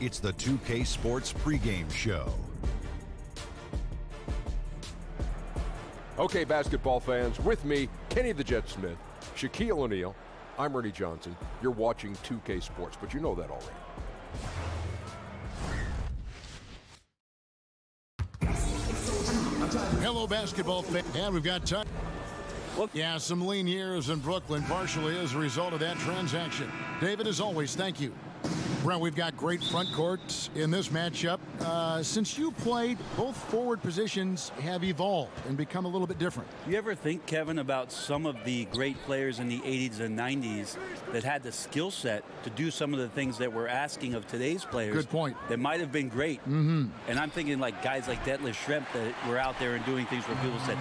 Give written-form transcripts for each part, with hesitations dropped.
It's the 2K Sports pregame show. Okay, basketball fans, with me, Kenny the Jet Smith, Shaquille O'Neal, I'm Ernie Johnson. You're watching 2K Sports, but you know that already. Hello, basketball fans. And we've got time. Yeah, some lean years in Brooklyn, partially as a result of that transaction. David, as always, thank you. Brent, we've got great front courts in this matchup. Since you played, both forward positions have evolved and become a little bit different. You ever think, Kevin, about some of the great players in the 80s and 90s that had the skill set to do some of the things that we're asking of today's players? Good point. That might have been great. Mm-hmm. And I'm thinking like guys like Detlef Schrempf that were out there and doing things where people said,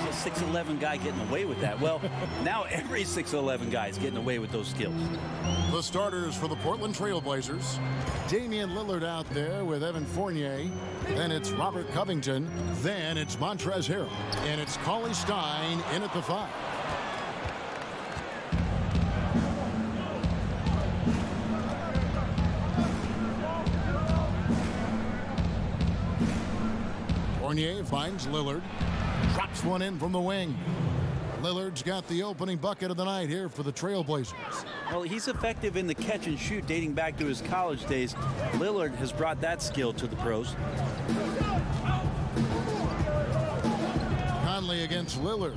it's a 6'11 guy getting away with that. Well, now every 6'11 guy is getting away with those skills. The starters for the Portland Trailblazers. Damian Lillard out there with Evan Fournier. Then it's Robert Covington. Then it's Montrezl Harrell. And it's Cauley Stein in at the 5. Fournier finds Lillard. Drops one in from the wing. Lillard's got the opening bucket of the night here for the Trailblazers. Well, he's effective in the catch and shoot dating back to his college days. Lillard has brought that skill to the pros. Conley against Lillard.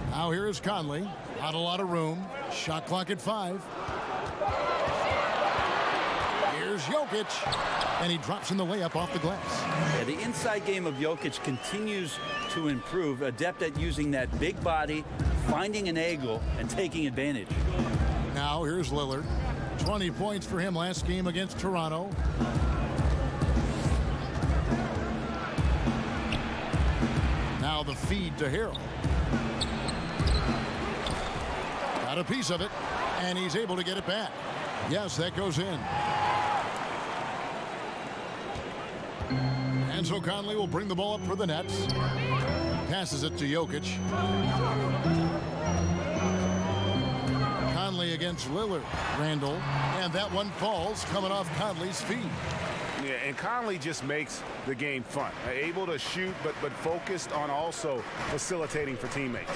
Now here is Conley. Not a lot of room. Shot clock at 5. Here's Jokic. And he drops in the layup off the glass. Yeah, the inside game of Jokic continues to improve. Adept at using that big body, finding an angle, and taking advantage. Now here's Lillard. 20 points for him last game against Toronto. Now the feed to Harrell. Got a piece of it, and he's able to get it back. Yes, that goes in. And so Conley will bring the ball up for the Nets. Passes it to Jokic. Conley against Lillard. Randall. And that one falls coming off Conley's feet. Yeah, and Conley just makes the game fun. Able to shoot, but focused on also facilitating for teammates.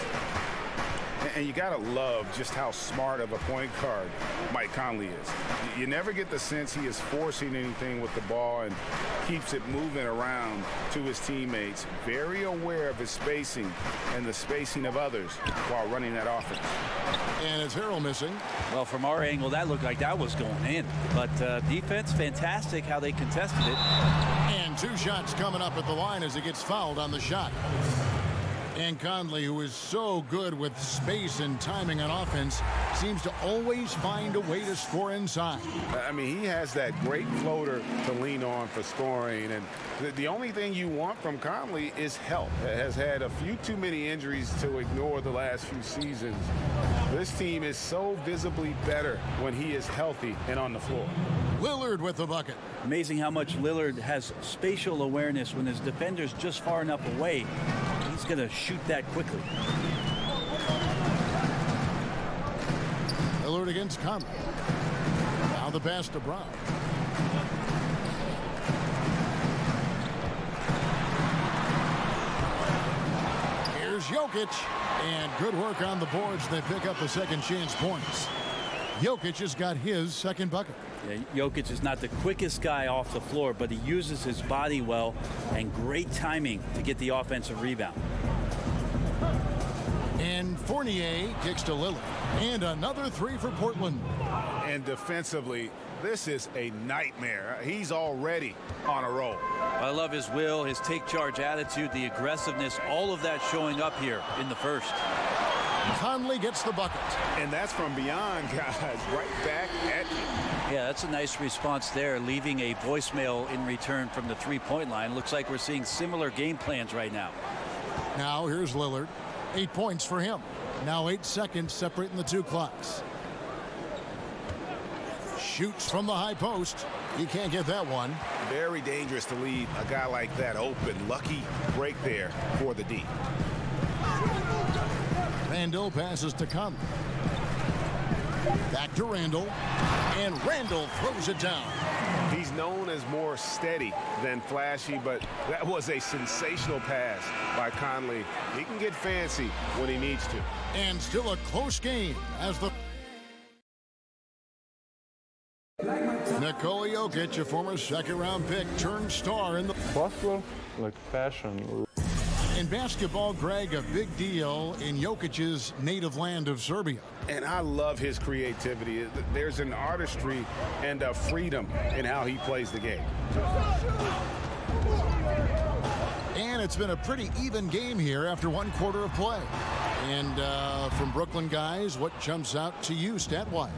And you got to love just how smart of a point guard Mike Conley is. You never get the sense he is forcing anything with the ball and keeps it moving around to his teammates. Very aware of his spacing and the spacing of others while running that offense. And it's Harrell missing. Well, from our angle, that looked like that was going in. But defense, fantastic how they contested it. And 2 shots coming up at the line as he gets fouled on the shot. And Conley, who is so good with space and timing on offense, seems to always find a way to score inside. I mean, he has that great floater to lean on for scoring. And the only thing you want from Conley is help. Has had a few too many injuries to ignore the last few seasons. This team is so visibly better when he is healthy and on the floor. Lillard with the bucket. Amazing how much Lillard has spatial awareness when his defender's just far enough away. He's going to shoot that quickly. Lillard against Conley. Now the pass to Brown. Here's Jokic. And good work on the boards. They pick up the second chance points. Jokic has got his second bucket. Yeah, Jokic is not the quickest guy off the floor, but he uses his body well and great timing to get the offensive rebound. And Fournier kicks to Lillard. And another 3 for Portland. And defensively, this is a nightmare. He's already on a roll. I love his will, his take charge attitude, the aggressiveness, all of that showing up here in the first. Conley gets the bucket. And that's from beyond, guys, right back at you. Yeah, that's a nice response there, leaving a voicemail in return from the three-point line. Looks like we're seeing similar game plans right now. Now here's Lillard. 8 points for him. Now 8 seconds separating the 2 clocks. Shoots from the high post. He can't get that one. Very dangerous to leave a guy like that open. Lucky break there for the D. Randall passes to Conley. Back to Randall. And Randall throws it down. He's known as more steady than flashy, but that was a sensational pass by Conley. He can get fancy when he needs to. And still a close game as the Nikola Jokic, a former second-round pick, turned star in the Basketball, like passion. in basketball. Greg, a big deal in Jokic's native land of Serbia. And I love his creativity. There's an artistry and a freedom in how he plays the game. And it's been a pretty even game here after one quarter of play. And from Brooklyn guys, what jumps out to you stat-wise?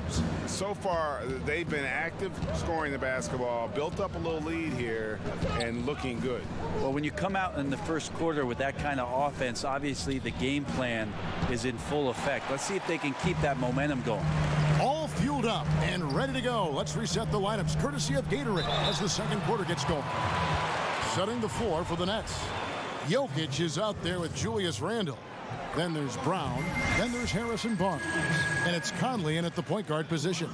So far, they've been active, scoring the basketball, built up a little lead here, and looking good. Well, when you come out in the first quarter with that kind of offense, obviously the game plan is in full effect. Let's see if they can keep that momentum going. All fueled up and ready to go. Let's reset the lineups courtesy of Gatorade as the second quarter gets going. Setting the floor for the Nets. Jokic is out there with Julius Randle. Then there's Brown. Then there's Harrison Barnes. And it's Conley in at the point guard position.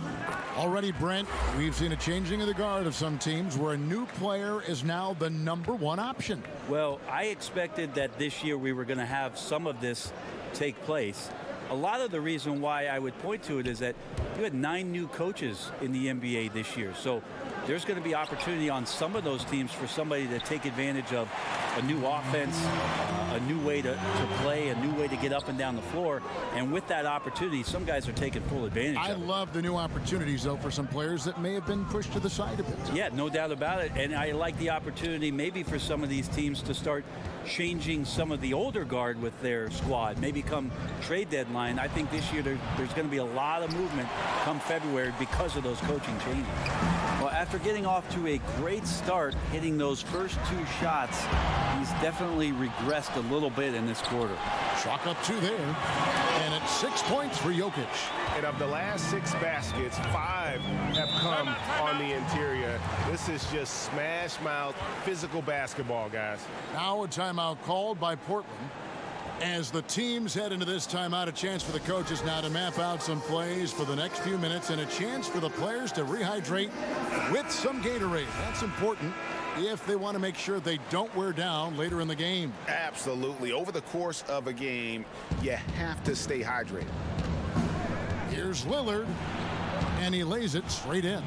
Already, Brent, we've seen a changing of the guard of some teams where a new player is now the #1 option. Well, I expected that this year we were going to have some of this take place. A lot of the reason why I would point to it is that you had 9 new coaches in the NBA this year. So there's going to be opportunity on some of those teams for somebody to take advantage of a new offense, a new way to play, a new way to get up and down the floor. And with that opportunity, some guys are taking full advantage I of it. love the new opportunities, though, for some players that may have been pushed to the side a bit. Yeah, no doubt about it. And I like the opportunity maybe for some of these teams to start changing some of the older guard with their squad. Maybe come trade deadline. I think this year there's going to be a lot of movement come February because of those coaching changes. Well, after getting off to a great start, hitting those first 2 shots, he's definitely regressed a little bit in this quarter. Chalk up 2 there. And it's 6 points for Jokic. And of the last 6 baskets, 5 have come on the interior. This is just smash mouth physical basketball, guys. Now a timeout called by Portland. As the teams head into this timeout, a chance for the coaches now to map out some plays for the next few minutes and a chance for the players to rehydrate with some Gatorade. That's important if they want to make sure they don't wear down later in the game. Absolutely. Over the course of a game, you have to stay hydrated. Here's Lillard, and he lays it straight in.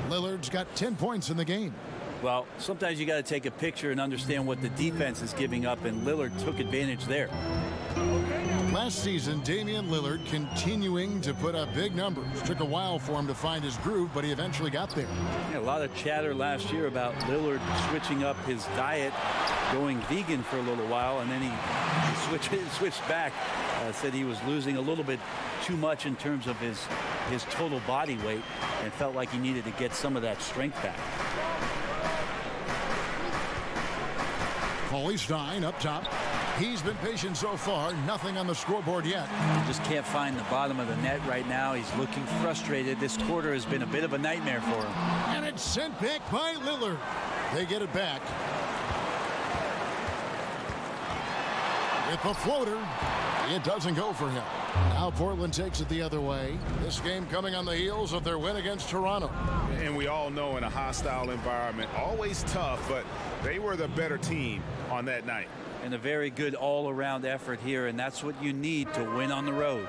Lillard's got 10 points in the game. Well, sometimes you got to take a picture and understand what the defense is giving up, and Lillard took advantage there. Last season, Damian Lillard continuing to put up big numbers. Took a while for him to find his groove, but he eventually got there. Yeah, a lot of chatter last year about Lillard switching up his diet, going vegan for a little while, and then he switched back. Said he was losing a little bit too much in terms of his total body weight and felt like he needed to get some of that strength back. Paulie Stein up top. He's been patient so far. Nothing on the scoreboard yet. Just can't find the bottom of the net right now. He's looking frustrated. This quarter has been a bit of a nightmare for him. And it's sent back by Lillard. They get it back. With the floater, it doesn't go for him. Now Portland takes it the other way. This game coming on the heels of their win against Toronto. And we all know in a hostile environment, always tough, but they were the better team on that night. And a very good all-around effort here, and that's what you need to win on the road.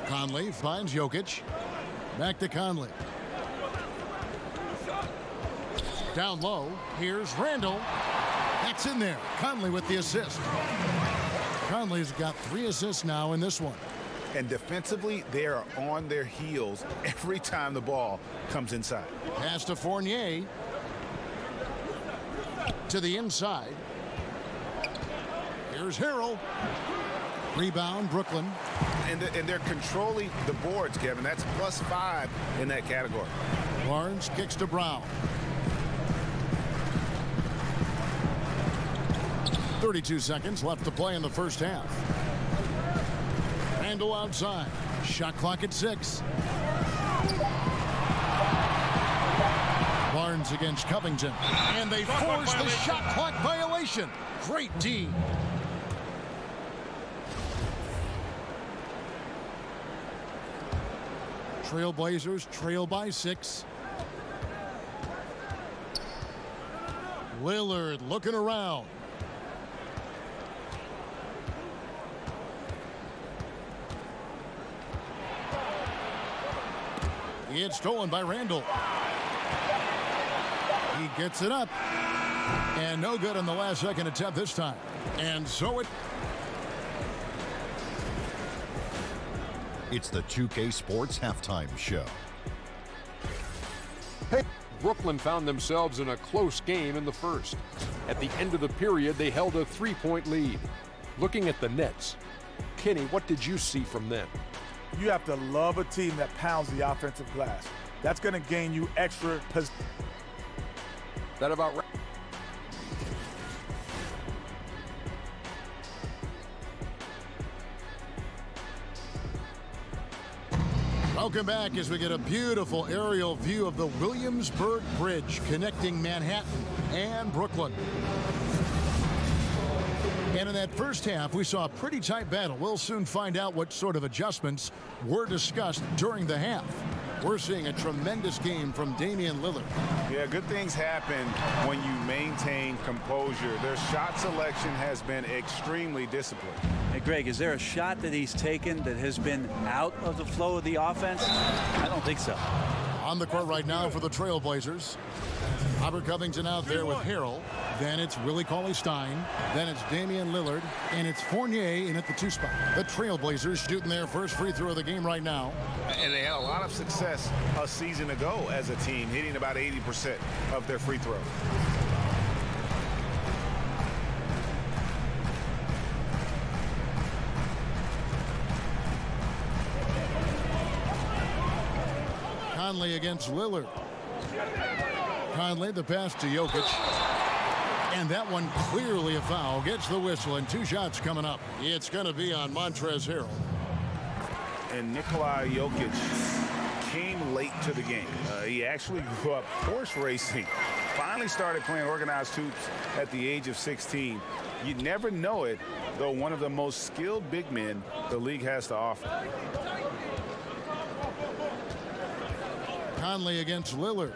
Conley finds Jokic. Back to Conley. Down low. Here's Randall. That's in there. Conley with the assist. Conley's got 3 assists now in this one. And defensively, they are on their heels every time the ball comes inside. Pass to Fournier. To the inside. Here's Harrell. Rebound, Brooklyn. And they're controlling the boards, Kevin. That's +5 in that category. Barnes kicks to Brown. 32 seconds left to play in the first half. Randall outside. Shot clock at 6. Barnes against Covington. And they force the shot clock violation. Great D. Trailblazers trail by 6. Lillard looking around. It's stolen by Randall. He gets it up. And no good on the last second attempt this time. And so It's the 2K Sports Halftime Show. Hey, Brooklyn found themselves in a close game in the first. At the end of the period, they held a 3-point lead. Looking at the Nets, Kenny, what did you see from them? You have to love a team that pounds the offensive glass. That's going to gain you extra possession. That about right? welcome back as we get a beautiful aerial view of the Williamsburg Bridge connecting Manhattan and Brooklyn. And in that first half, we saw a pretty tight battle. We'll soon find out what sort of adjustments were discussed during the half. We're seeing a tremendous game from Damian Lillard. Yeah, good things happen when you maintain composure. Their shot selection has been extremely disciplined. Hey, Greg, is there a shot that he's taken that has been out of the flow of the offense? I don't think so. On the court right now for the Trailblazers. Robert Covington out there with Harrell. Then it's Willie Cauley-Stein. Then it's Damian Lillard. And it's Fournier in at the 2 spot. The Trailblazers shooting their first free throw of the game right now. And they had a lot of success a season ago as a team, hitting about 80% of their free throws. Conley against Lillard. Conley, the pass to Jokic. And that one clearly a foul. Gets the whistle and 2 shots coming up. It's going to be on Montrezl Harrell. And Nikola Jokic came late to the game. He actually grew up horse racing. Finally started playing organized hoops at the age of 16. You never know it, though one of the most skilled big men the league has to offer. Conley against Lillard.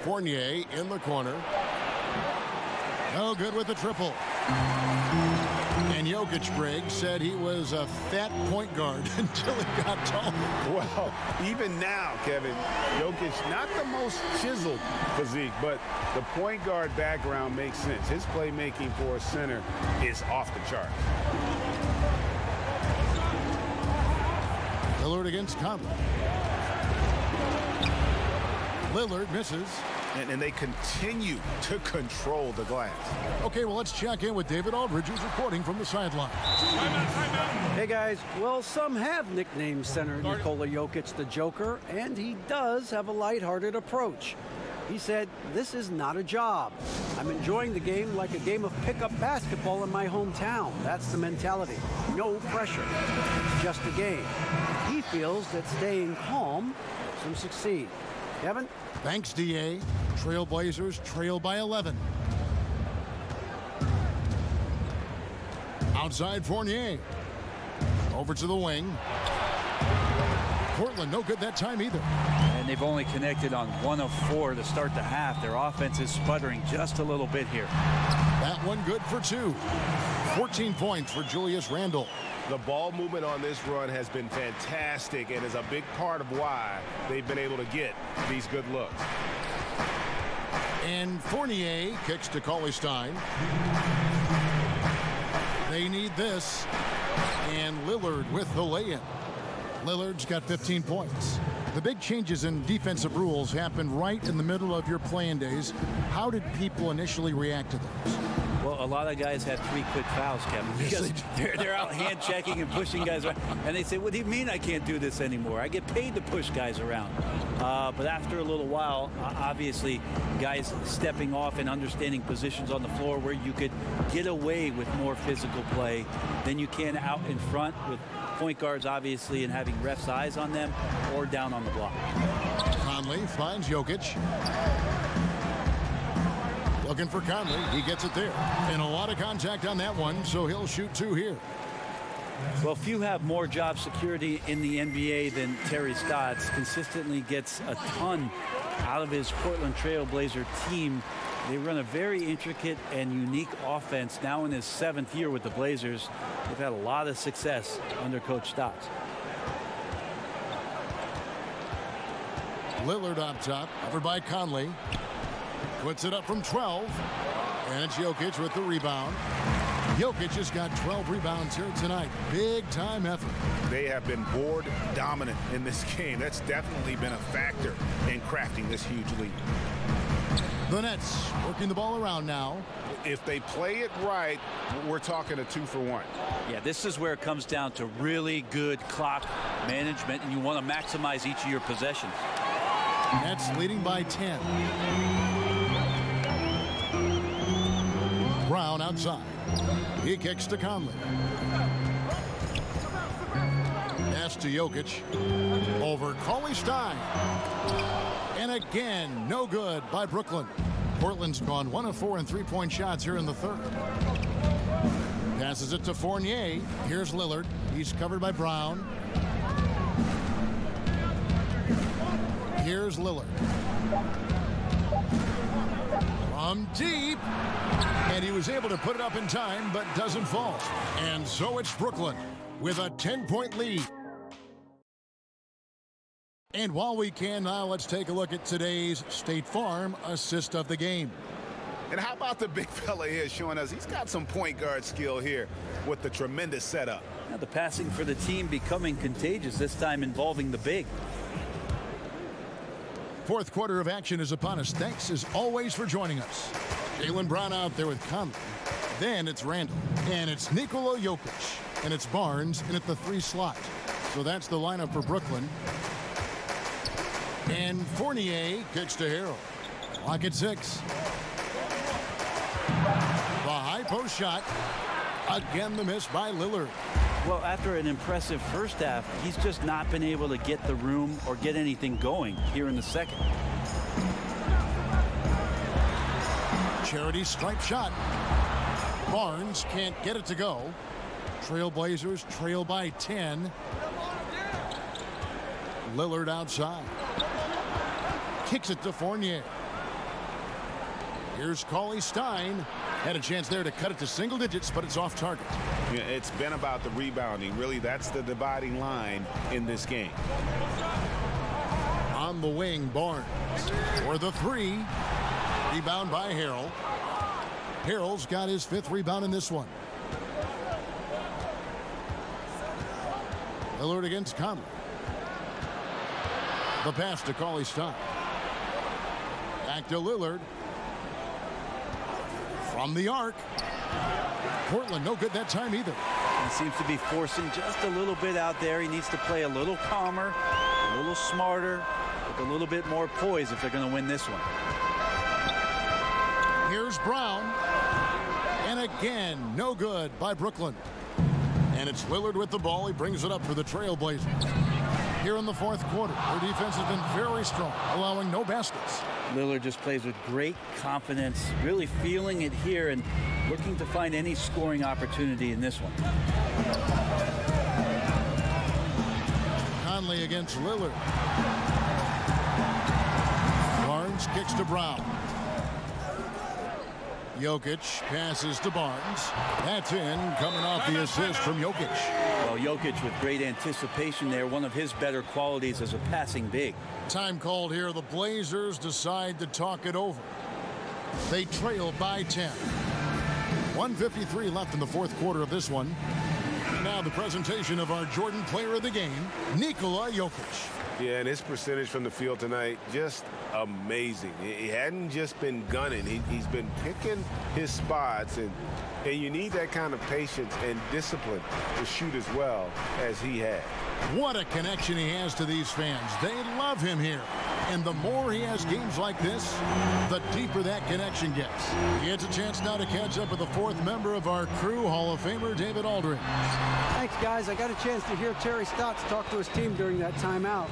Fournier in the corner. No good with the triple. And Jokic, Greg, said he was a fat point guard until he got tall. Well, even now, Kevin, Jokic, not the most chiseled physique, but the point guard background makes sense. His playmaking for a center is off the chart. Lillard against Conley. Lillard misses. And they continue to control the glass. Okay, well, let's check in with David Aldridge, who's reporting from the sideline. Hey, guys. Well, some have nicknamed center Nikola Jokic the Joker, and he does have a lighthearted approach. He said, "This is not a job. I'm enjoying the game like a game of pickup basketball in my hometown. That's the mentality. No pressure. It's just a game." He feels that staying calm helps him succeed. Kevin? Thanks, DA. Trailblazers trail by 11. Outside Fournier. Over to the wing. Portland no good that time either. And they've only connected on 1 of 4 to start the half. Their offense is sputtering just a little bit here. That one good for 2. 14 points for Julius Randle. The ball movement on this run has been fantastic and is a big part of why they've been able to get these good looks. And Fournier kicks to Cauley-Stein. They need this. And Lillard with the lay-in. Lillard's got 15 points. The big changes in defensive rules happened right in the middle of your playing days. How did people initially react to those? Well, a lot of guys had 3 quick fouls, Kevin, because they're out hand checking and pushing guys around. And they say, "What do you mean I can't do this anymore? I get paid to push guys around." But after a little while, obviously, guys stepping off and understanding positions on the floor where you could get away with more physical play than you can out in front with point guards, obviously, and having refs' eyes on them or down on the block. Conley finds Jokic. Looking for Conley. He gets it there. And a lot of contact on that one, so he'll shoot 2 here. Well, few have more job security in the NBA than Terry Stotts. Consistently gets a ton out of his Portland Trailblazer team. They run a very intricate and unique offense. Now in his 7th year with the Blazers, they've had a lot of success under Coach Stotts. Lillard up top, covered by Conley. Puts it up from 12. And it's Jokic with the rebound. Jokic has got 12 rebounds here tonight. Big time effort. They have been board dominant in this game. That's definitely been a factor in crafting this huge lead. The Nets working the ball around now. If they play it right, we're talking a 2-for-1. Yeah, this is where it comes down to really good clock management, and you want to maximize each of your possessions. Nets leading by 10. Brown outside. He kicks to Conley. Pass to Jokic. Over Cauley Stein. And again, no good by Brooklyn. Portland's gone 1 of 4 in three-point shots here in the 3rd. Passes it to Fournier. Here's Lillard. He's covered by Brown. Here's Lillard. From deep. And he was able to put it up in time, but doesn't fall. And so it's Brooklyn with a 10-point lead. And while we can now, let's take a look at today's State Farm assist of the game. And how about the big fella here showing us he's got some point guard skill here with the tremendous setup. Now the passing for the team becoming contagious, this time involving the big. 4th quarter of action is upon us. Thanks as always for joining us. Jaylen Brown out there with Conley. Then it's Randall. And it's Nikola Jokic. And it's Barnes in at the 3 slot. So that's the lineup for Brooklyn. And Fournier kicks to Harrell. Clock at 6. The high post shot. Again, the miss by Lillard. Well, after an impressive first half, he's just not been able to get the room or get anything going here in the 2nd. Charity stripe shot. Barnes can't get it to go. Trailblazers trail by 10. Lillard outside. Kicks it to Fournier. Here's Cauley Stein. Had a chance there to cut it to single digits, but it's off target. Yeah, it's been about the rebounding. Really, that's the dividing line in this game. On the wing, Barnes for the 3. Rebound by Harrell. Harrell's got his 5th rebound in this one. Lillard against Conley. The pass to Cauley Stein. Back to Lillard. From the arc. Portland no good that time either. He seems to be forcing just a little bit out there. He needs to play a little calmer, a little smarter, with a little bit more poise if they're going to win this one. Here's Brown. And again, no good by Brooklyn. And it's Lillard with the ball. He brings it up for the Trailblazers. Here in the 4th quarter, their defense has been very strong, allowing no baskets. Lillard just plays with great confidence, really feeling it here and looking to find any scoring opportunity in this one. Conley against Lillard. Barnes kicks to Brown. Jokic passes to Barnes. That's in, coming off the assist from Jokic. Well, Jokic with great anticipation there, one of his better qualities as a passing big. Time called here. The Blazers decide to talk it over. They trail by 10. 1:53 left in the 4th quarter of this one. Now the presentation of our Jordan player of the game, Nikola Jokic. Yeah, and his percentage from the field tonight, just amazing. He hadn't just been gunning. He's been picking his spots, and you need that kind of patience and discipline to shoot as well as he had. What a connection he has to these fans. They love him here. And the more he has games like this, the deeper that connection gets. He gets a chance now to catch up with the fourth member of our crew, Hall of Famer David Aldridge. Thanks, guys. I got a chance to hear Terry Stotts talk to his team during that timeout.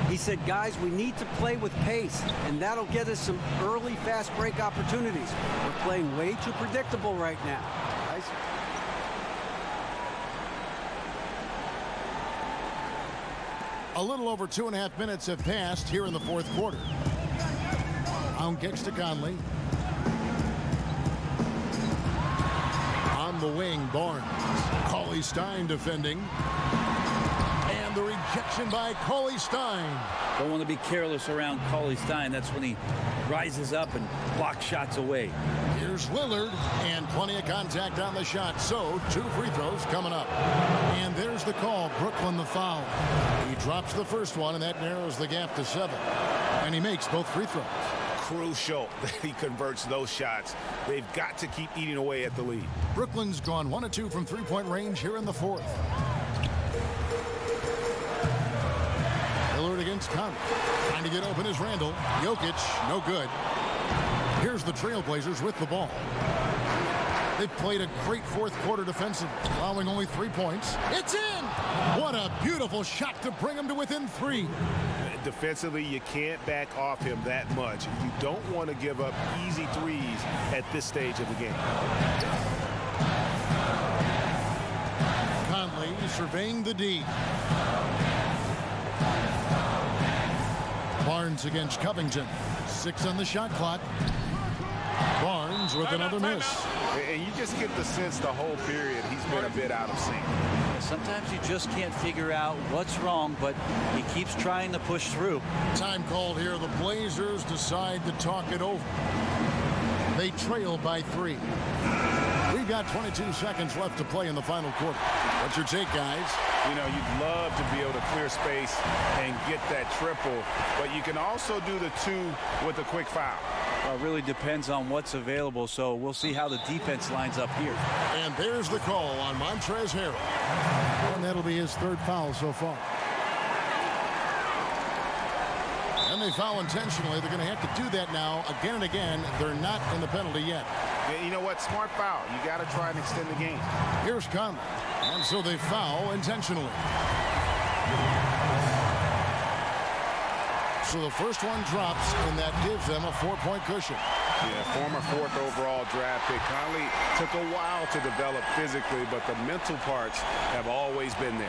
He said, guys, we need to play with pace, and that'll get us some early fast break opportunities. We're playing way too predictable right now, guys. A little over 2.5 minutes have passed here in the fourth quarter. On kicks to Conley. On the wing, Barnes. Cauley Stein defending. And the rejection by Cauley Stein. Don't want to be careless around Cauley Stein. That's when he rises up and blocks shots away. Here's Lillard, and plenty of contact on the shot. So, 2 free throws coming up. And there's the call. Brooklyn the foul. He drops the first one, and that narrows the gap to 7. And he makes both free throws. Crucial that he converts those shots. They've got to keep eating away at the lead. Brooklyn's gone 1 of 2 from three-point range here in the fourth. Lillard against Conley. Trying to get open is Randall. Jokic, no good. Here's the Trailblazers with the ball. They've played a great fourth quarter defensively, allowing only 3 points. It's in! What a beautiful shot to bring them to within 3. Defensively, you can't back off him that much. You don't want to give up easy threes at this stage of the game. Conley surveying the D. Barnes against Covington. 6 on the shot clock. Barnes with another miss. And you just get the sense the whole period he's been a bit out of sync. Sometimes you just can't figure out what's wrong, but he keeps trying to push through. Time called here. The Blazers decide to talk it over. They trail by 3. We've got 22 seconds left to play in the final quarter. What's your take, guys? You know, you'd love to be able to clear space and get that triple, but you can also do the 2 with a quick foul. It really depends on what's available, so we'll see how the defense lines up here. And there's the call on Montrezl Harrell. And that'll be his 3rd foul so far. And they foul intentionally. They're going to have to do that now again and again. They're not in the penalty yet. Yeah, you know what? Smart foul. You got to try and extend the game. Here's Conley. And so they foul intentionally. So the first one drops, and that gives them a 4-point cushion. Yeah, former 4th overall draft pick. Conley took a while to develop physically, but the mental parts have always been there.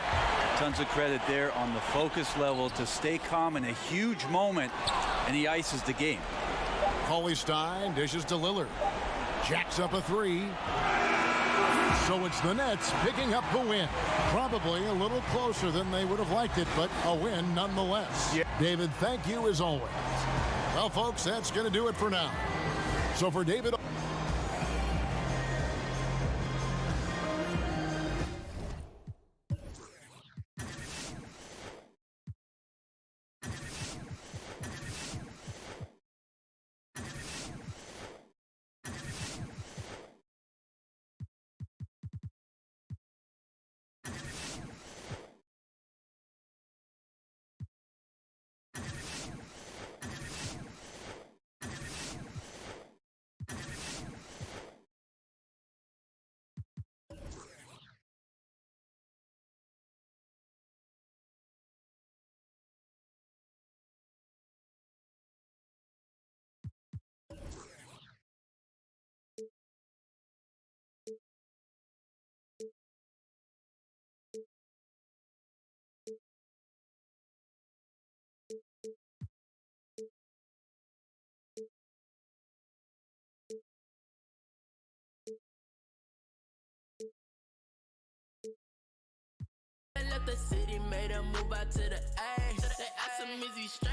Tons of credit there on the focus level to stay calm in a huge moment, and he ices the game. Cauley Stein dishes to Lillard. Jacks up a 3. So it's the Nets picking up the win. Probably a little closer than they would have liked it, but a win nonetheless. Yeah. David, thank you as always. Well, folks, that's going to do it for now. So for David... Left the city, made a move out to the A. They asked him, is he straight?